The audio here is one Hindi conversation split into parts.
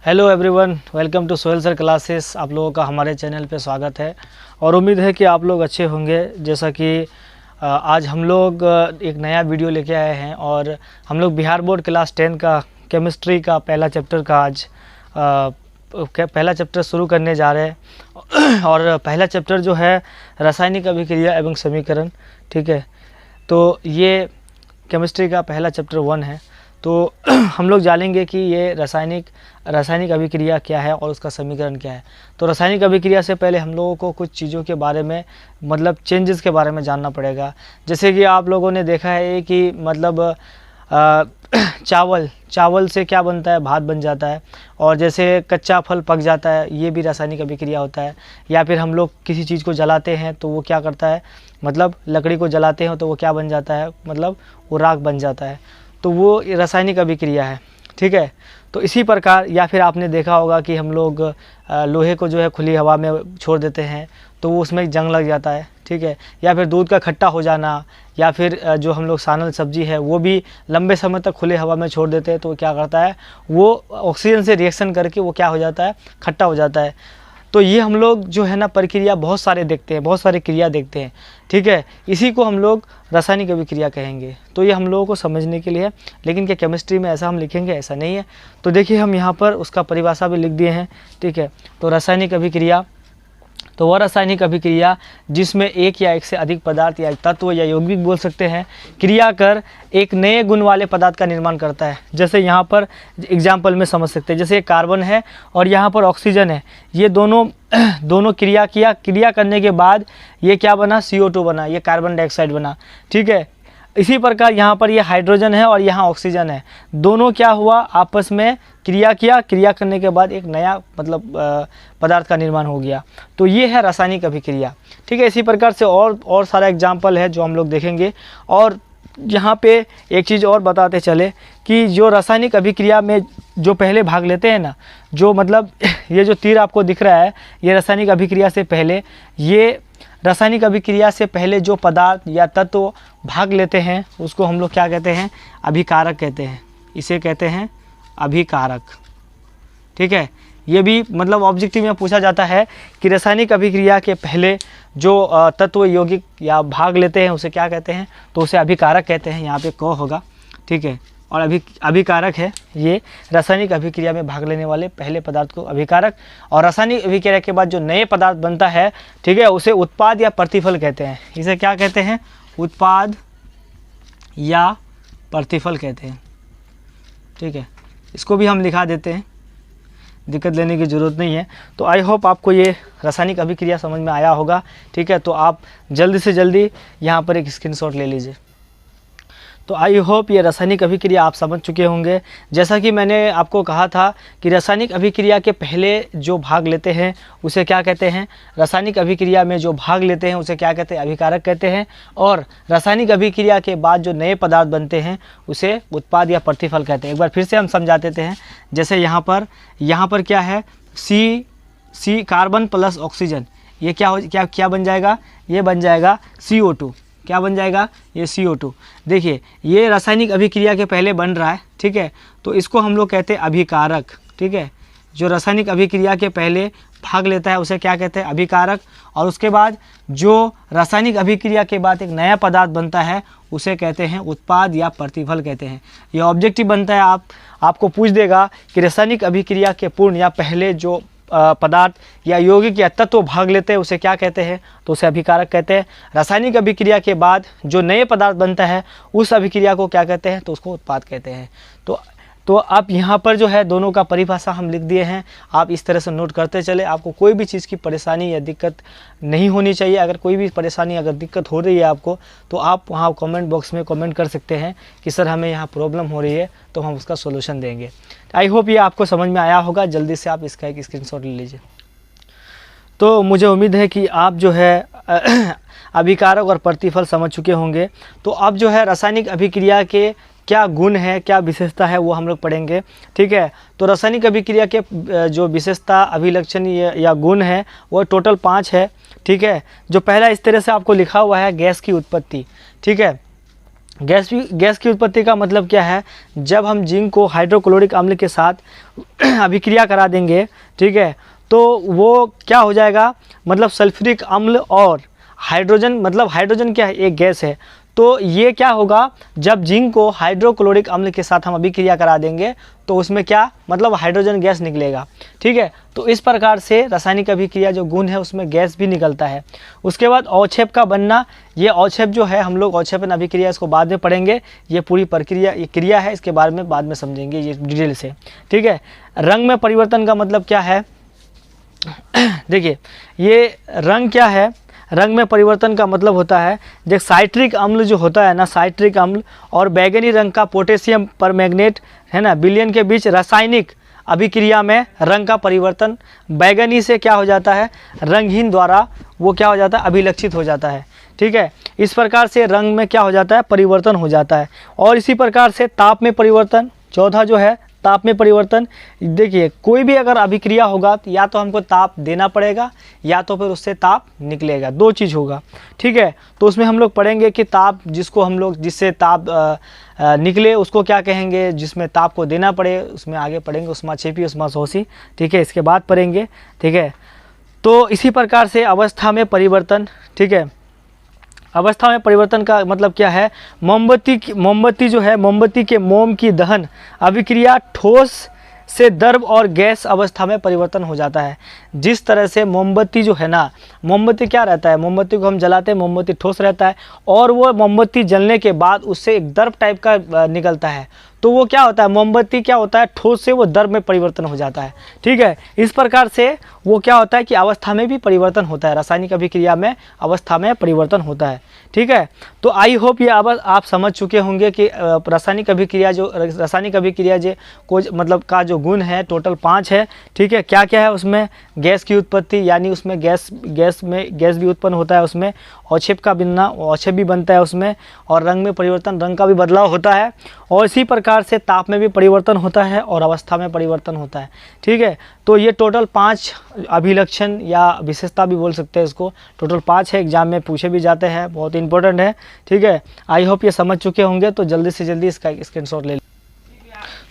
Hello everyone, welcome to Sohail sir classes. आप लोगों का हमारे चैनल पे स्वागत है और उम्मीद है कि आप लोग अच्छे होंगे। जैसा कि आज हम लोग एक नया वीडियो लेके आए हैं और हम लोग बिहार बोर्ड क्लास 10 का केमिस्ट्री का पहला चैप्टर का आज पहला चैप्टर शुरू करने जा रहे हैं। और पहला चैप्टर जो है रासायनिक अभिक्रिया एवं समीकरण, ठीक है। तो ये केमिस्ट्री का पहला चैप्टर 1 है। तो हम लोग जानेंगे कि ये रासायनिक अभिक्रिया क्या है और उसका समीकरण क्या है। तो रासायनिक अभिक्रिया से पहले हम लोगों को कुछ चीज़ों के बारे में, मतलब चेंजेस के बारे में जानना पड़ेगा। जैसे कि आप लोगों ने देखा है कि मतलब चावल से क्या बनता है, भात बन जाता है। और जैसे कच्चा फल पक जाता है, ये भी रासायनिक अभिक्रिया होता है। या फिर हम लोग किसी चीज़ को जलाते हैं तो वो क्या करता है, मतलब लकड़ी को जलाते हैं तो वो क्या बन जाता है, मतलब वो राख बन जाता है। तो वो रासायनिक अभिक्रिया है, ठीक है। तो इसी प्रकार, या फिर आपने देखा होगा कि हम लोग लोहे को जो है खुली हवा में छोड़ देते हैं तो वो उसमें जंग लग जाता है, ठीक है। या फिर दूध का खट्टा हो जाना, या फिर जो हम लोग सानल सब्जी है वो भी लंबे समय तक खुले हवा में छोड़ देते हैं तो क्या करता है, वो ऑक्सीजन से रिएक्शन करके वो क्या हो जाता है, खट्टा हो जाता है। तो ये हम लोग जो है ना प्रक्रिया बहुत सारे देखते हैं, बहुत सारी क्रिया देखते हैं, ठीक है। इसी को हम लोग रासायनिक अभिक्रिया कहेंगे। तो ये हम लोगों को समझने के लिए है। लेकिन क्या केमिस्ट्री में ऐसा हम लिखेंगे? ऐसा नहीं है। तो देखिए हम यहाँ पर उसका परिभाषा भी लिख दिए हैं, ठीक है। तो रासायनिक अभिक्रिया, तो वह रासायनिक अभिक्रिया जिसमें एक या एक से अधिक पदार्थ या तत्व या यौगिक बोल सकते हैं क्रिया कर एक नए गुण वाले पदार्थ का निर्माण करता है। जैसे यहाँ पर एग्जाम्पल में समझ सकते हैं, जैसे कार्बन है और यहाँ पर ऑक्सीजन है, ये दोनों क्रिया करने के बाद ये क्या बना, CO2 बना, ये कार्बन डाइऑक्साइड बना, ठीक है। इसी प्रकार यहाँ पर ये हाइड्रोजन है और यहाँ ऑक्सीजन है, दोनों क्या हुआ, आपस में क्रिया करने के बाद एक नया मतलब पदार्थ का निर्माण हो गया। तो ये है रासायनिक अभिक्रिया, ठीक है। इसी प्रकार से और सारा एग्जाम्पल है जो हम लोग देखेंगे। और यहाँ पे एक चीज़ और बताते चले कि जो रासायनिक अभिक्रिया में जो पहले भाग लेते हैं ना, जो मतलब ये जो तीर आपको दिख रहा है, ये रासायनिक अभिक्रिया से पहले, ये रासायनिक अभिक्रिया से पहले जो पदार्थ या तत्व भाग लेते हैं उसको हम लोग क्या कहते हैं, अभिकारक कहते हैं। इसे कहते हैं अभिकारक, ठीक है। ये भी मतलब ऑब्जेक्टिव में पूछा जाता है कि रासायनिक अभिक्रिया के पहले जो तत्व यौगिक या भाग लेते हैं उसे क्या कहते हैं, तो उसे अभिकारक कहते हैं। यहाँ पे क होगा, ठीक है। और अभिकारक है ये रासायनिक अभिक्रिया में भाग लेने वाले पहले पदार्थ को अभिकारक। और रासायनिक अभिक्रिया के बाद जो नए पदार्थ बनता है, ठीक है, उसे उत्पाद या प्रतिफल कहते हैं। इसे क्या कहते हैं, उत्पाद या प्रतिफल कहते हैं, ठीक है। इसको भी हम लिखा देते हैं, दिक्कत लेने की ज़रूरत नहीं है। तो आई होप आपको ये रासायनिक अभिक्रिया समझ में आया होगा, ठीक है। तो आप जल्दी से जल्दी यहाँ पर एक स्क्रीनशॉट ले लीजिए। तो आई होप ये रासायनिक अभिक्रिया आप समझ चुके होंगे। जैसा कि मैंने आपको कहा था कि रासायनिक अभिक्रिया के पहले जो भाग लेते हैं उसे क्या कहते हैं, रासायनिक अभिक्रिया में जो भाग लेते हैं उसे क्या कहते हैं, अभिकारक कहते हैं। और रासायनिक अभिक्रिया के बाद जो नए पदार्थ बनते हैं उसे उत्पाद या प्रतिफल कहते हैं। एक बार फिर से हम समझा देते हैं। जैसे यहाँ पर क्या है, सी कार्बन प्लस ऑक्सीजन, ये क्या बन जाएगा, ये बन जाएगा CO2। क्या बन जाएगा, ये CO2। देखिए ये रासायनिक अभिक्रिया के पहले बन रहा है, ठीक है। तो इसको हम लोग कहते हैं अभिकारक, ठीक है। जो रासायनिक अभिक्रिया के पहले भाग लेता है उसे क्या कहते हैं, अभिकारक। और उसके बाद जो रासायनिक अभिक्रिया के बाद एक नया पदार्थ बनता है उसे कहते हैं उत्पाद या प्रतिफल कहते हैं। ये ऑब्जेक्टिव बनता है, आपको पूछ देगा कि रासायनिक अभिक्रिया के पूर्ण या पहले जो पदार्थ या यौगिक या तत्व भाग लेते हैं उसे क्या कहते हैं, तो उसे अभिकारक कहते हैं। रासायनिक अभिक्रिया के बाद जो नए पदार्थ बनता है उस अभिक्रिया को क्या कहते हैं, तो उसको उत्पाद कहते हैं। तो आप यहाँ पर जो है दोनों का परिभाषा हम लिख दिए हैं। आप इस तरह से नोट करते चले, आपको कोई भी चीज़ की परेशानी या दिक्कत नहीं होनी चाहिए। अगर कोई भी परेशानी, अगर दिक्कत हो रही है आपको, तो आप वहाँ कमेंट बॉक्स में कमेंट कर सकते हैं कि सर हमें यहाँ प्रॉब्लम हो रही है, तो हम उसका सोल्यूशन देंगे। आई होप ये आपको समझ में आया होगा। जल्दी से आप इसका एक स्क्रीनशॉट ले लीजिए। तो मुझे उम्मीद है कि आप जो है अभिकारक और प्रतिफल समझ चुके होंगे। तो अब जो है रासायनिक अभिक्रिया के क्या गुण है, क्या विशेषता है, वो हम लोग पढ़ेंगे, ठीक है। तो रासायनिक अभिक्रिया के जो विशेषता, अभिलक्षण या गुण है वो टोटल 5 है, ठीक है। जो पहला इस तरह से आपको लिखा हुआ है, गैस की उत्पत्ति, ठीक है। गैस की उत्पत्ति का मतलब क्या है, जब हम जिंक को हाइड्रोक्लोरिक अम्ल के साथ अभिक्रिया करा देंगे, ठीक है, तो वो क्या हो जाएगा, मतलब सल्फ्यूरिक अम्ल और हाइड्रोजन, मतलब हाइड्रोजन क्या है, एक गैस है, तो ये क्या होगा, जब जिंक को हाइड्रोक्लोरिक अम्ल के साथ हम अभिक्रिया करा देंगे तो उसमें क्या, मतलब हाइड्रोजन गैस निकलेगा, ठीक है। तो इस प्रकार से रासायनिक अभिक्रिया जो गुण है उसमें गैस भी निकलता है। उसके बाद अवक्षेप का बनना, ये अवक्षेप जो है हम लोग अवक्षेपन अभिक्रिया इसको बाद में पढ़ेंगे, ये पूरी प्रक्रिया, ये क्रिया है, इसके बारे में बाद में समझेंगे ये डिटेल से, ठीक है। रंग में परिवर्तन का मतलब क्या है, देखिए ये रंग क्या है, रंग में परिवर्तन का मतलब होता है, जब साइट्रिक अम्ल जो होता है ना, साइट्रिक अम्ल और बैगनी रंग का पोटेशियम परमैंगनेट है ना, विलयन के बीच रासायनिक अभिक्रिया में रंग का परिवर्तन बैगनी से क्या हो जाता है, रंगहीन द्वारा वो क्या हो जाता है, अभिलक्षित हो जाता है, ठीक है। इस प्रकार से रंग में क्या हो जाता है, परिवर्तन हो जाता है। और इसी प्रकार से ताप में परिवर्तन, चौथा जो है ताप में परिवर्तन। देखिए कोई भी अगर अभिक्रिया होगा तो या तो हमको ताप देना पड़ेगा या तो फिर उससे ताप निकलेगा, दो चीज़ होगा, ठीक है। तो उसमें हम लोग पढ़ेंगे कि ताप जिसको हम लोग, जिससे ताप निकले उसको क्या कहेंगे, जिसमें ताप को देना पड़े उसमें आगे पढ़ेंगे उष्माक्षेपी, उष्माशोषी, ठीक है, इसके बाद पढ़ेंगे, ठीक है। तो इसी प्रकार से अवस्था में परिवर्तन, ठीक है, अवस्था में परिवर्तन का मतलब क्या है, मोमबत्ती जो है, मोमबत्ती के मोम की दहन अभिक्रिया ठोस से द्रव और गैस अवस्था में परिवर्तन हो जाता है। जिस तरह से मोमबत्ती जो है ना, मोमबत्ती क्या रहता है, मोमबत्ती को हम जलाते हैं, मोमबत्ती ठोस रहता है और वो मोमबत्ती जलने के बाद उससे एक द्रव टाइप का निकलता है, तो वो क्या होता है, मोमबत्ती क्या होता है, ठोस से वो द्रव में परिवर्तन हो जाता है, ठीक है। इस प्रकार से वो क्या होता है कि अवस्था में भी परिवर्तन होता है, रासायनिक अभिक्रिया में अवस्था में परिवर्तन होता है, ठीक है। तो आई होप ये अब आप समझ चुके होंगे कि रासायनिक अभिक्रिया जो को मतलब का जो गुण है टोटल 5 है, ठीक है। क्या क्या है उसमें, गैस की उत्पत्ति, यानी उसमें गैस भी उत्पन्न होता है, उसमें अवक्षेप का बनना, अवक्षेप भी बनता है उसमें, और रंग में परिवर्तन, रंग का भी बदलाव होता है, और इसी प्रकार से ताप में भी परिवर्तन होता है और अवस्था में परिवर्तन होता है, ठीक है। तो ये टोटल 5 अभिलक्षण या विशेषता भी बोल सकते हैं इसको, टोटल 5 है, एग्जाम में पूछे भी जाते हैं, बहुत इंपॉर्टेंट है, ठीक है। आई होप ये समझ चुके होंगे, तो जल्दी से जल्दी इसका स्क्रीनशॉट ले लें।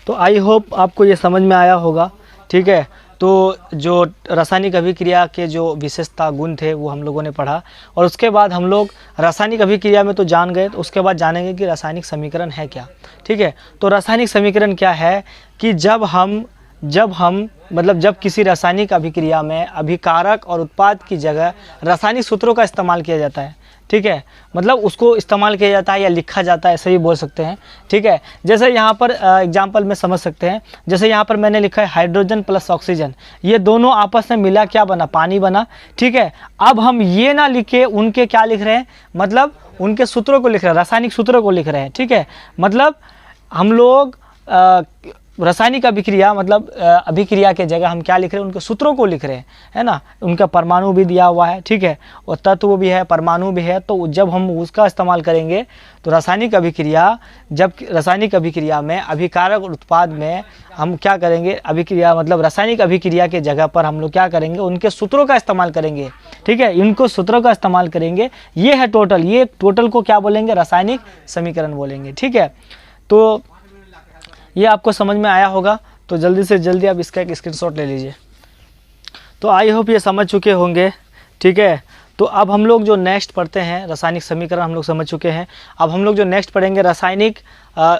तो आई होप आपको ये समझ में आया होगा, ठीक है। तो जो रासायनिक अभिक्रिया के जो विशेषता गुण थे वो हम लोगों ने पढ़ा, और उसके बाद हम लोग रासायनिक अभिक्रिया में तो जान गए, तो उसके बाद जानेंगे कि रासायनिक समीकरण है क्या, ठीक है। तो रासायनिक समीकरण क्या है कि जब किसी रासायनिक अभिक्रिया में अभिकारक और उत्पाद की जगह रासायनिक सूत्रों का इस्तेमाल किया जाता है, ठीक है, मतलब उसको इस्तेमाल किया जाता है या लिखा जाता है, ऐसे भी बोल सकते हैं, ठीक है। जैसे यहाँ पर एग्जांपल में समझ सकते हैं, जैसे यहाँ पर मैंने लिखा है हाइड्रोजन प्लस ऑक्सीजन, ये दोनों आपस में मिला क्या बना, पानी बना, ठीक है। अब हम ये ना लिखे उनके क्या लिख रहे हैं, मतलब उनके सूत्रों को लिख रहे हैं, रासायनिक सूत्रों को लिख रहे हैं, ठीक है। मतलब हम लोग रासायनिक अभिक्रिया मतलब अभिक्रिया के जगह हम क्या लिख रहे हैं, उनके सूत्रों को लिख रहे हैं, है ना। उनका परमाणु भी दिया हुआ है, ठीक है, और तत्व भी है, परमाणु भी है, तो जब हम उसका इस्तेमाल करेंगे तो रासायनिक अभिक्रिया में अभिकारक और उत्पाद में हम क्या करेंगे, अभिक्रिया मतलब रासायनिक अभिक्रिया के जगह पर हम लोग क्या करेंगे, उनके सूत्रों का इस्तेमाल करेंगे, ठीक है, इनको सूत्रों का इस्तेमाल करेंगे। ये है टोटल, ये टोटल को क्या बोलेंगे, रासायनिक समीकरण बोलेंगे, ठीक है। तो ये आपको समझ में आया होगा, तो जल्दी से जल्दी आप इसका एक स्क्रीनशॉट ले लीजिए। तो आई होप ये समझ चुके होंगे, ठीक है। तो अब हम लोग जो नेक्स्ट पढ़ते हैं, रासायनिक समीकरण हम लोग समझ चुके हैं, अब हम लोग जो नेक्स्ट पढ़ेंगे रासायनिक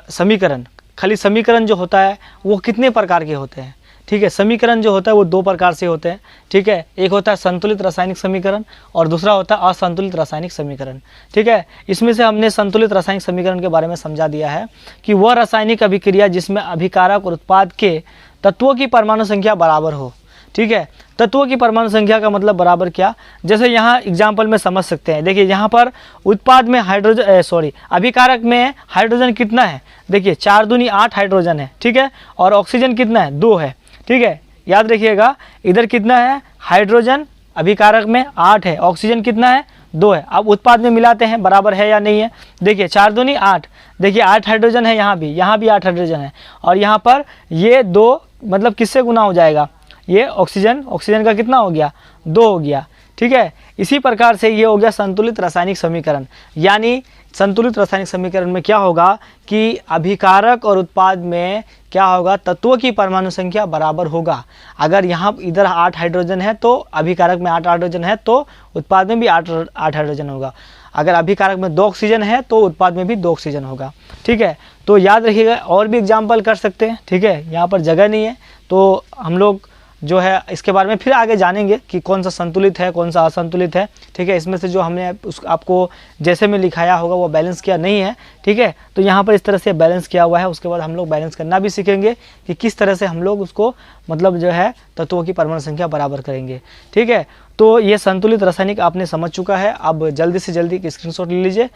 समीकरण। खाली समीकरण जो होता है वो कितने प्रकार के होते हैं, ठीक है। समीकरण जो होता है वो 2 प्रकार से होते हैं, ठीक है। एक होता है संतुलित रासायनिक समीकरण और दूसरा होता है असंतुलित रासायनिक समीकरण, ठीक है। इसमें से हमने संतुलित रासायनिक समीकरण के बारे में समझा दिया है कि वह रासायनिक अभिक्रिया जिसमें अभिकारक और उत्पाद के तत्वों की परमाणु संख्या बराबर हो, ठीक है। तत्वों की परमाणु संख्या का मतलब बराबर क्या, जैसे यहाँ एग्जाम्पल में समझ सकते हैं। देखिए यहाँ पर उत्पाद में अभिकारक में हाइड्रोजन कितना है, देखिए 4 दूनी 8 हाइड्रोजन है, ठीक है, और ऑक्सीजन कितना है, 2 है, ठीक है। याद रखिएगा इधर कितना है, हाइड्रोजन अभिकारक में 8 है, ऑक्सीजन कितना है, 2 है। अब उत्पाद में मिलाते हैं बराबर है या नहीं है, देखिए 4 दूनी 8, देखिए 8 हाइड्रोजन है, यहाँ भी 8 हाइड्रोजन है, और यहाँ पर ये 2 मतलब किससे गुना हो जाएगा, ये ऑक्सीजन का कितना हो गया, 2 हो गया, ठीक है। इसी प्रकार से ये हो गया संतुलित रासायनिक समीकरण, यानी संतुलित रासायनिक समीकरण में क्या होगा कि अभिकारक और उत्पाद में क्या होगा, तत्वों की परमाणु संख्या बराबर होगा। अगर यहाँ इधर 8 हाइड्रोजन है तो अभिकारक में 8 हाइड्रोजन है तो उत्पाद में भी 8 हाइड्रोजन होगा। अगर अभिकारक में 2 ऑक्सीजन है तो उत्पाद में भी 2 ऑक्सीजन होगा। ठीक है, तो याद रखिएगा, और भी एग्जाम्पल कर सकते हैं। ठीक है, यहाँ पर जगह नहीं है तो हम लोग जो है इसके बारे में फिर आगे जानेंगे कि कौन सा संतुलित है कौन सा असंतुलित है। ठीक है, इसमें से जो हमने आपको जैसे में लिखाया होगा वो बैलेंस किया नहीं है। ठीक है, तो यहाँ पर इस तरह से बैलेंस किया हुआ है। उसके बाद हम लोग बैलेंस करना भी सीखेंगे कि किस तरह से हम लोग उसको मतलब जो है तत्वों की परमाणु संख्या बराबर करेंगे। ठीक है, तो ये संतुलित रासायनिक आपने समझ चुका है। अब जल्दी से जल्दी एक स्क्रीनशॉट ले लीजिए।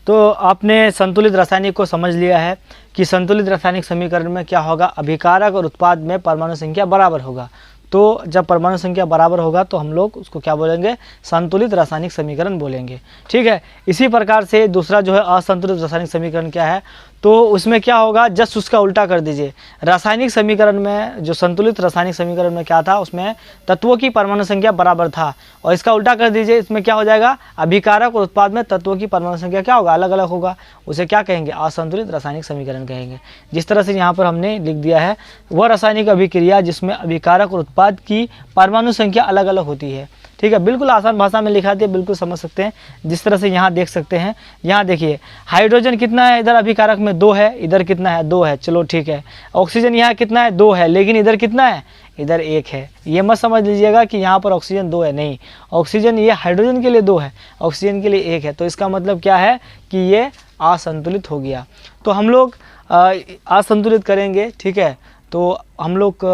तो आपने संतुलित रासायनिक को समझ लिया है कि संतुलित रासायनिक समीकरण में क्या होगा, अभिकारक और उत्पाद में परमाणु संख्या बराबर होगा। तो जब परमाणु संख्या बराबर होगा तो हम लोग उसको क्या बोलेंगे, संतुलित रासायनिक समीकरण बोलेंगे। ठीक है, इसी प्रकार से दूसरा जो है असंतुलित रासायनिक समीकरण क्या है, तो उसमें क्या होगा, जस्ट उसका उल्टा कर दीजिए। रासायनिक समीकरण में जो संतुलित रासायनिक समीकरण में क्या था, उसमें तत्वों की परमाणु संख्या बराबर था और इसका उल्टा कर दीजिए। इसमें क्या हो जाएगा, अभिकारक और उत्पाद में तत्वों की परमाणु संख्या क्या होगा, अलग अलग होगा। उसे क्या कहेंगे, असंतुलित रासायनिक समीकरण कहेंगे। जिस तरह से यहाँ पर हमने लिख दिया है, वह रासायनिक अभिक्रिया जिसमें अभिकारक और उत्पाद की परमाणु संख्या अलग अलग होती है। ठीक है, बिल्कुल आसान भाषा में लिखा दिया, बिल्कुल समझ सकते हैं। जिस तरह से यहाँ देख सकते हैं, यहाँ देखिए हाइड्रोजन कितना है, इधर अभिकारक में 2 है, इधर कितना है, 2 है। चलो ठीक है, ऑक्सीजन यहाँ कितना है, 2 है, लेकिन इधर कितना है, इधर 1 है। ये मत समझ लीजिएगा कि यहाँ पर ऑक्सीजन 2 है, नहीं, ऑक्सीजन ये हाइड्रोजन के लिए 2 है, ऑक्सीजन के लिए 1 है। तो इसका मतलब क्या है कि ये असंतुलित हो गया। तो हम लोग असंतुलित करेंगे। ठीक है, तो हम लोग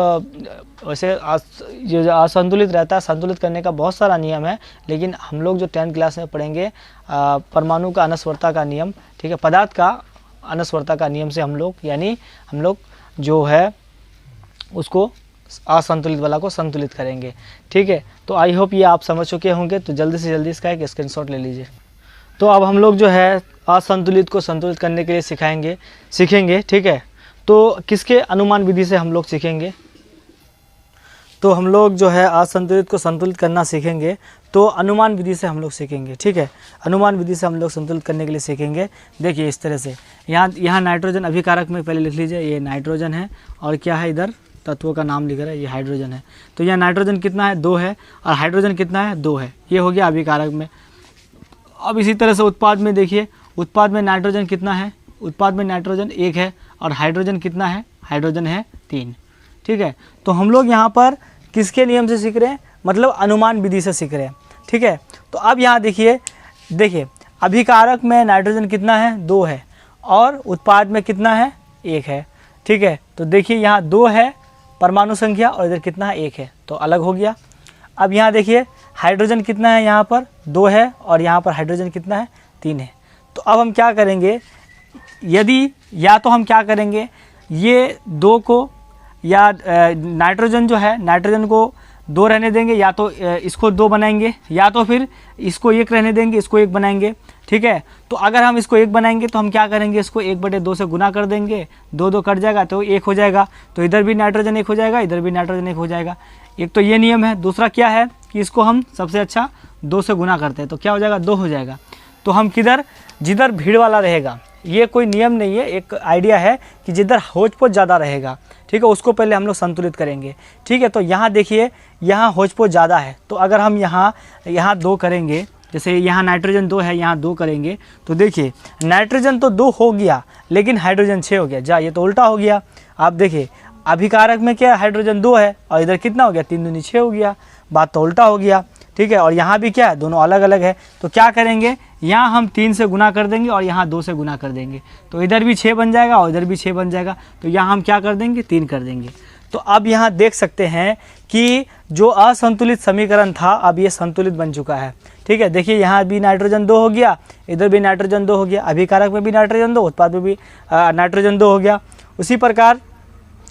वैसे जो असंतुलित रहता है, संतुलित करने का बहुत सारा नियम है, लेकिन हम लोग जो 10th क्लास में पढ़ेंगे परमाणु का अनस्वरता का नियम, ठीक है, पदार्थ का अनस्वरता का नियम से हम लोग जो है उसको असंतुलित वाला को संतुलित करेंगे। ठीक है, तो आई होप ये आप समझ चुके होंगे। तो जल्दी से जल्दी इसका एक स्क्रीनशॉट ले लीजिए। तो अब हम लोग जो है असंतुलित को संतुलित करने के लिए सीखेंगे। ठीक है, तो किसके अनुमान विधि से हम लोग सीखेंगे, तो हम लोग जो है असंतुलित को संतुलित करना सीखेंगे तो अनुमान विधि से हम लोग सीखेंगे। ठीक है, अनुमान विधि से हम लोग संतुलित करने के लिए सीखेंगे। देखिए इस तरह से, यहाँ नाइट्रोजन अभिकारक में पहले लिख लीजिए, ये नाइट्रोजन है और क्या है, इधर तत्वों का नाम लिख रहा है, ये हाइड्रोजन है। तो यहाँ नाइट्रोजन कितना है, 2 है, और हाइड्रोजन कितना है, 2 है। ये हो गया अभिकारक में। अब इसी तरह से उत्पाद में देखिए, उत्पाद में नाइट्रोजन कितना है, उत्पाद में नाइट्रोजन 1 है और हाइड्रोजन कितना है, हाइड्रोजन है 3। ठीक है, तो हम लोग यहाँ पर किसके नियम से सीख रहे हैं, मतलब अनुमान विधि से सीख रहे हैं। ठीक है, तो अब यहाँ देखिए अभिकारक में नाइट्रोजन कितना है, 2 है, और उत्पाद में कितना है, 1 है। ठीक है, तो देखिए यहाँ 2 है परमाणु संख्या और इधर कितना है, 1 है, तो अलग हो गया। अब यहाँ देखिए हाइड्रोजन कितना है, यहाँ पर 2 है और यहाँ पर हाइड्रोजन कितना है, 3 है। तो अब हम क्या करेंगे, यदि या तो हम क्या करेंगे, ये 2 को या नाइट्रोजन जो है, नाइट्रोजन को 2 रहने देंगे, या तो इसको 2 बनाएंगे, या तो फिर इसको 1 रहने देंगे, इसको 1 बनाएंगे। ठीक है, तो अगर हम इसको 1 बनाएंगे तो हम क्या करेंगे, इसको 1/2 से गुना कर देंगे, 2 कट जाएगा तो 1 हो जाएगा। तो इधर भी नाइट्रोजन 1 हो जाएगा, इधर भी नाइट्रोजन 1 हो जाएगा। एक तो ये नियम है। दूसरा क्या है कि इसको हम सबसे अच्छा 2 से गुना करते हैं तो क्या हो जाएगा, 2 हो जाएगा। तो हम जिधर भीड़ वाला रहेगा, ये कोई नियम नहीं है, एक आइडिया है कि जिधर होच पोच ज़्यादा रहेगा, ठीक है, उसको पहले हम लोग संतुलित करेंगे। ठीक है, तो यहाँ देखिए यहाँ होच पोच ज़्यादा है, तो अगर हम यहाँ 2 करेंगे, जैसे यहाँ नाइट्रोजन 2 है, यहाँ 2 करेंगे, तो देखिए नाइट्रोजन तो 2 हो गया लेकिन हाइड्रोजन 6 हो गया। ये तो उल्टा हो गया। आप देखिए अभिकारक में क्या, हाइड्रोजन 2 है और इधर कितना हो गया, 3 दूनी 6 हो गया। बात तो उल्टा हो गया। ठीक है, और यहाँ भी क्या है, दोनों अलग अलग है। तो क्या करेंगे, यहाँ हम 3 से गुना कर देंगे और यहाँ 2 से गुना कर देंगे, तो इधर भी 6 बन जाएगा और इधर भी 6 बन जाएगा। तो यहाँ हम क्या कर देंगे, 3 कर देंगे। तो अब यहाँ देख सकते हैं कि जो असंतुलित समीकरण था अब ये संतुलित बन चुका है। ठीक है, देखिए यहाँ भी नाइट्रोजन 2 हो गया, इधर भी नाइट्रोजन 2 हो गया, अभिकारक में भी नाइट्रोजन 2, उत्पाद में भी नाइट्रोजन 2 हो गया। उसी प्रकार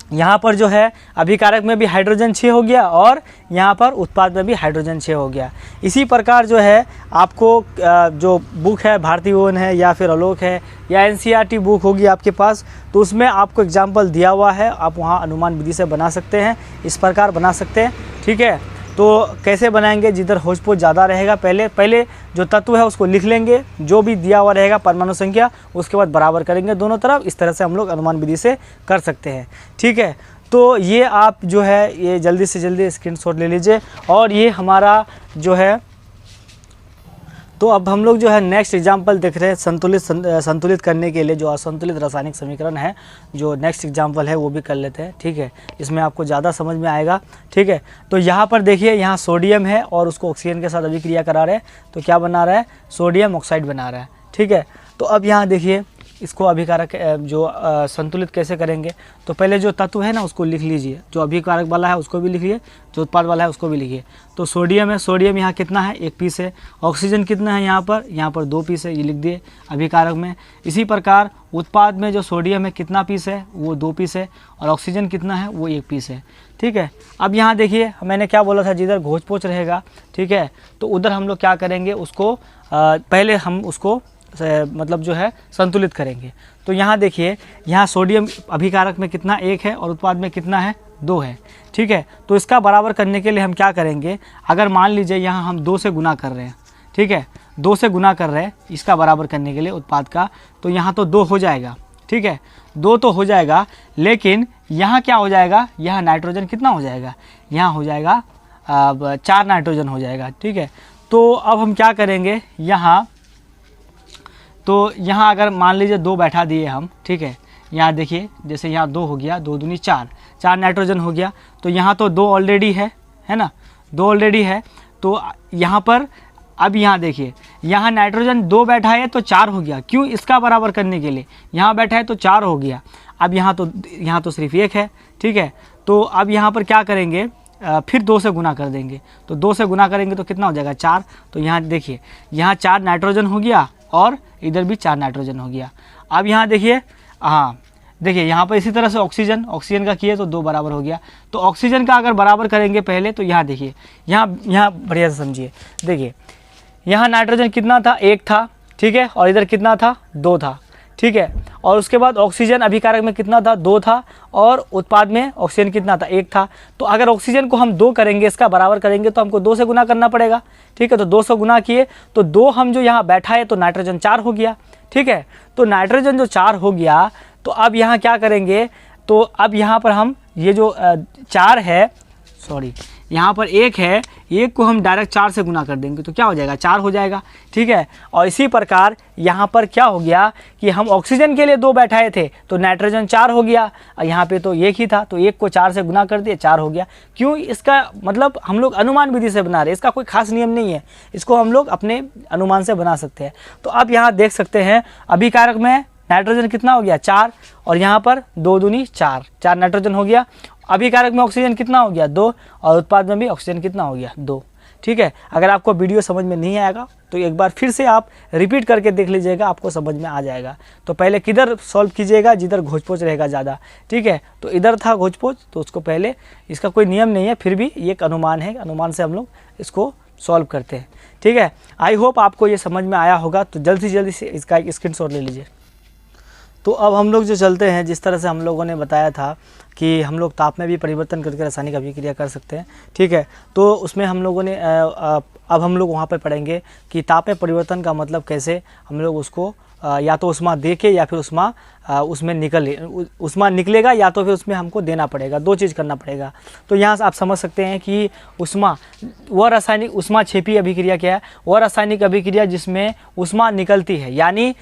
यहाँ पर जो है अभिकारक में भी हाइड्रोजन 6 हो गया और यहाँ पर उत्पाद में भी हाइड्रोजन 6 हो गया। इसी प्रकार जो है आपको जो बुक है भारती भवन है या फिर आलोक है या एनसीईआरटी बुक होगी आपके पास, तो उसमें आपको एग्जाम्पल दिया हुआ है, आप वहाँ अनुमान विधि से बना सकते हैं, इस प्रकार बना सकते हैं। ठीक है, तो कैसे बनाएंगे, जिधर होच पोच ज़्यादा रहेगा पहले जो तत्व है उसको लिख लेंगे, जो भी दिया हुआ रहेगा परमाणु संख्या, उसके बाद बराबर करेंगे दोनों तरफ। इस तरह से हम लोग अनुमान विधि से कर सकते हैं। ठीक है, तो ये आप जो है ये जल्दी से जल्दी स्क्रीनशॉट ले लीजिए। और ये हमारा जो है, तो अब हम लोग जो है नेक्स्ट एग्जाम्पल देख रहे हैं संतुलित करने के लिए जो असंतुलित रासायनिक समीकरण है, जो नेक्स्ट एग्जाम्पल है वो भी कर लेते हैं। ठीक है, इसमें आपको ज़्यादा समझ में आएगा। ठीक है, तो यहाँ पर देखिए, यहाँ सोडियम है और उसको ऑक्सीजन के साथ अभिक्रिया करा रहे हैं, तो क्या बना रहा है, सोडियम ऑक्साइड बना रहा है। ठीक है, तो अब यहाँ देखिए इसको अभिकारक जो संतुलित कैसे करेंगे, तो पहले जो तत्व है ना उसको लिख लीजिए, जो अभिकारक वाला है उसको भी लिखिए, जो उत्पाद वाला है उसको भी लिखिए। तो सोडियम है, सोडियम यहाँ कितना है, 1 पीस है। ऑक्सीजन कितना है यहाँ पर 2 पीस है, ये लिख दिए अभिकारक में। इसी प्रकार उत्पाद में जो सोडियम है कितना पीस है, वो 2 पीस है, और ऑक्सीजन कितना है, वो 1 पीस है। ठीक है, अब यहाँ देखिए मैंने क्या बोला था, जिधर घोच पोच रहेगा, ठीक है, तो उधर हम लोग क्या करेंगे, उसको पहले हम उसको मतलब जो है संतुलित करेंगे। तो यहाँ देखिए, यहाँ सोडियम अभिकारक में कितना 1 है और उत्पाद में कितना है, 2 है। ठीक है, तो इसका बराबर करने के लिए हम क्या करेंगे, अगर मान लीजिए यहाँ हम 2 से गुना कर रहे हैं, ठीक है, 2 से गुना कर रहे हैं इसका बराबर करने के लिए उत्पाद का, तो यहाँ तो 2 हो जाएगा। ठीक है, 2 तो हो जाएगा, लेकिन यहाँ क्या हो जाएगा, यहाँ नाइट्रोजन कितना हो जाएगा, यहाँ हो जाएगा 4 नाइट्रोजन हो जाएगा। ठीक है, तो अब हम क्या करेंगे, तो यहाँ अगर मान लीजिए 2 बैठा दिए हम, ठीक है, यहाँ देखिए जैसे यहाँ 2 हो गया, 2 दूनी 4 नाइट्रोजन हो गया, तो यहाँ तो 2 ऑलरेडी है ना, 2 ऑलरेडी है। तो यहाँ पर अब यहाँ देखिए, यहाँ नाइट्रोजन 2 बैठा है तो 4 हो गया, क्यों, इसका बराबर करने के लिए, यहाँ बैठा है तो 4 हो गया। अब यहाँ तो सिर्फ 1 है। ठीक है, तो अब यहाँ पर क्या करेंगे, फिर 2 से गुना कर देंगे, तो 2 से गुना करेंगे तो कितना हो जाएगा, 4। तो यहाँ देखिए, यहाँ 4 नाइट्रोजन हो गया और इधर भी 4 नाइट्रोजन हो गया। अब यहाँ देखिए, हाँ देखिए यहाँ पर इसी तरह से ऑक्सीजन का किए तो 2 बराबर हो गया। तो ऑक्सीजन का अगर बराबर करेंगे पहले, तो यहाँ देखिए, यहाँ बढ़िया से समझिए, देखिए यहाँ नाइट्रोजन कितना था, 1 था। ठीक है, और इधर कितना था, 2 था। ठीक है, और उसके बाद ऑक्सीजन अभिकारक में कितना था, 2 था, और उत्पाद में ऑक्सीजन कितना था, 1 था। तो अगर ऑक्सीजन को हम 2 करेंगे, इसका बराबर करेंगे, तो हमको 2 से गुना करना पड़ेगा। ठीक है, तो 2 से गुना किए तो 2 हम जो यहाँ बैठा है तो नाइट्रोजन 4 हो गया। ठीक है, तो नाइट्रोजन जो 4 हो गया, तो अब यहाँ क्या करेंगे, तो अब यहाँ पर हम ये जो 4 है, सॉरी यहाँ पर 1 है, 1 को हम डायरेक्ट 4 से गुना कर देंगे तो क्या हो जाएगा, 4 हो जाएगा। ठीक है, और इसी प्रकार यहाँ पर क्या हो गया कि हम ऑक्सीजन के लिए 2 बैठाए थे तो नाइट्रोजन 4 हो गया, और यहाँ पे तो 1 ही था, तो 1 को 4 से गुना कर दिए, 4 हो गया। क्यों, इसका मतलब हम लोग अनुमान विधि से बना रहे हैं, इसका कोई खास नियम नहीं है, इसको हम लोग अपने अनुमान से बना सकते हैं। तो अब यहाँ देख सकते हैं, अभिकारक में नाइट्रोजन कितना हो गया, 4, और यहाँ पर 2 दूनी 4 नाइट्रोजन हो गया। अभिकारक में ऑक्सीजन कितना हो गया, 2, और उत्पाद में भी ऑक्सीजन कितना हो गया, 2। ठीक है, अगर आपको वीडियो समझ में नहीं आएगा तो एक बार फिर से आप रिपीट करके देख लीजिएगा, आपको समझ में आ जाएगा। तो पहले किधर सॉल्व कीजिएगा, जिधर घोच पोच रहेगा ज़्यादा। ठीक है, तो इधर था घोच पोच, तो उसको पहले, इसका कोई नियम नहीं है, फिर भी ये एक अनुमान है, अनुमान से हम लोग इसको सॉल्व करते हैं। ठीक है, आई होप आपको ये समझ में आया होगा। तो जल्दी से जल्दी से इसका एक स्क्रीनशॉट ले लीजिए। तो अब हम लोग जो चलते हैं, जिस तरह से हम लोगों ने बताया था कि हम लोग ताप में भी परिवर्तन करके रासायनिक अभिक्रिया कर सकते हैं। ठीक है, तो उसमें हम लोगों ने अब हम लोग वहाँ पर पढ़ेंगे कि ताप में परिवर्तन का मतलब कैसे हम लोग उसको या तो उष्मा दे के या फिर उष्मा उसमें उष्मा निकलेगा, या तो फिर उसमें हमको देना पड़ेगा, 2 चीज़ करना पड़ेगा। तो यहाँ से आप समझ सकते हैं कि उष्मा, वह रासायनिक उष्मा क्षेपीय अभिक्रिया क्या है, वह रासायनिक अभिक्रिया जिसमें उष्मा निकलती है, यानी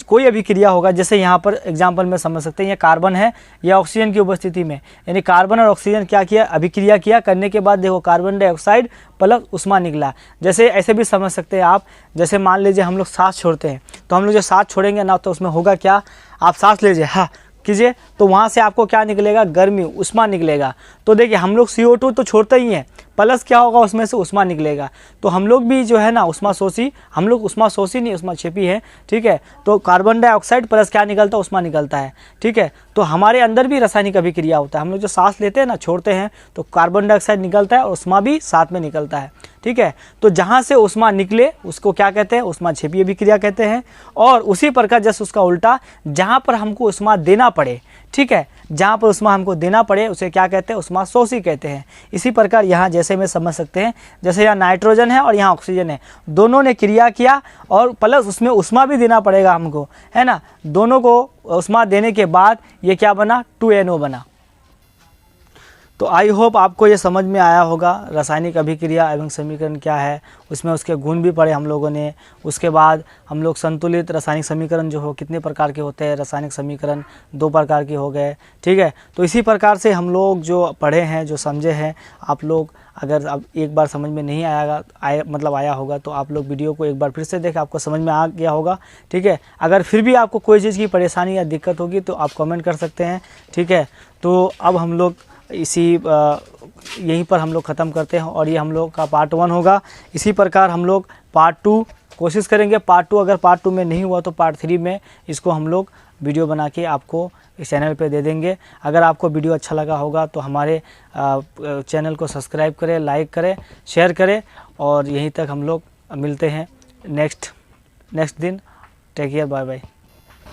कोई अभिक्रिया होगा, जैसे यहाँ पर एग्जाम्पल में समझ सकते हैं, ये कार्बन है या ऑक्सीजन की उपस्थिति में, यानी कार्बन और ऑक्सीजन क्या किया, अभिक्रिया किया, करने के बाद देखो कार्बन डाइऑक्साइड प्लस उष्मा निकला। जैसे ऐसे भी समझ सकते हैं आप, जैसे मान लीजिए हम लोग सांस छोड़ते हैं, तो हम लोग जो सांस छोड़ेंगे ना, तो उसमें होगा क्या, आप सांस लीजिए, हाँ कीजिए, तो वहाँ से आपको क्या निकलेगा, गर्मी, उष्मा निकलेगा। तो देखिए हम लोग CO2 तो छोड़ते ही हैं, प्लस क्या होगा, उसमें से उष्मा निकलेगा। तो हम लोग भी जो है ना उष्माशोषी, हम लोग उष्माशोषी नहीं उष्माक्षेपी है। ठीक है, तो कार्बन डाइऑक्साइड प्लस क्या निकलता है, उष्मा निकलता है। ठीक है, तो हमारे अंदर भी रासायनिक अभिक्रिया होता है, हम लोग जो सांस लेते हैं ना, छोड़ते हैं, तो कार्बन डाइऑक्साइड निकलता है और उष्मा भी साथ में निकलता है। ठीक है, तो जहाँ से उष्मा निकले उसको क्या कहते हैं, उष्माक्षेपीय अभिक्रिया कहते हैं। और उसी प्रकार जैसे उसका उल्टा, जहाँ पर हमको उष्मा देना पड़े, ठीक है। जहाँ पर उष्मा हमको देना पड़े उसे क्या कहते हैं, उष्मा शोषी कहते हैं। इसी प्रकार यहाँ जैसे में समझ सकते हैं, जैसे यहाँ नाइट्रोजन है और यहाँ ऑक्सीजन है, दोनों ने क्रिया किया और प्लस उसमें उष्मा भी देना पड़ेगा हमको, है ना। दोनों को उष्मा देने के बाद ये क्या बना, 2NO बना। तो आई होप आपको ये समझ में आया होगा रासायनिक अभिक्रिया एवं समीकरण क्या है, उसमें उसके गुण भी पढ़े हम लोगों ने। उसके बाद हम लोग संतुलित रासायनिक समीकरण जो हो कितने प्रकार के होते हैं, रासायनिक समीकरण 2 प्रकार के हो गए, ठीक है। तो इसी प्रकार से हम लोग जो पढ़े हैं, जो समझे हैं, आप लोग अगर अब एक बार समझ में नहीं आया होगा तो आप लोग वीडियो को एक बार फिर से देखें, आपको समझ में आ गया होगा, ठीक है। अगर फिर भी आपको कोई चीज़ की परेशानी या दिक्कत होगी तो आप कमेंट कर सकते हैं, ठीक है। तो अब हम लोग यहीं पर हम लोग ख़त्म करते हैं और ये हम लोग का पार्ट 1 होगा। इसी प्रकार हम लोग पार्ट 2 कोशिश करेंगे। पार्ट 2 अगर पार्ट 2 में नहीं हुआ तो पार्ट 3 में इसको हम लोग वीडियो बना के आपको इस चैनल पे दे देंगे। अगर आपको वीडियो अच्छा लगा होगा तो हमारे चैनल को सब्सक्राइब करें, लाइक करें, शेयर करें और यहीं तक हम लोग मिलते हैं नेक्स्ट दिन। Take care, bye bye.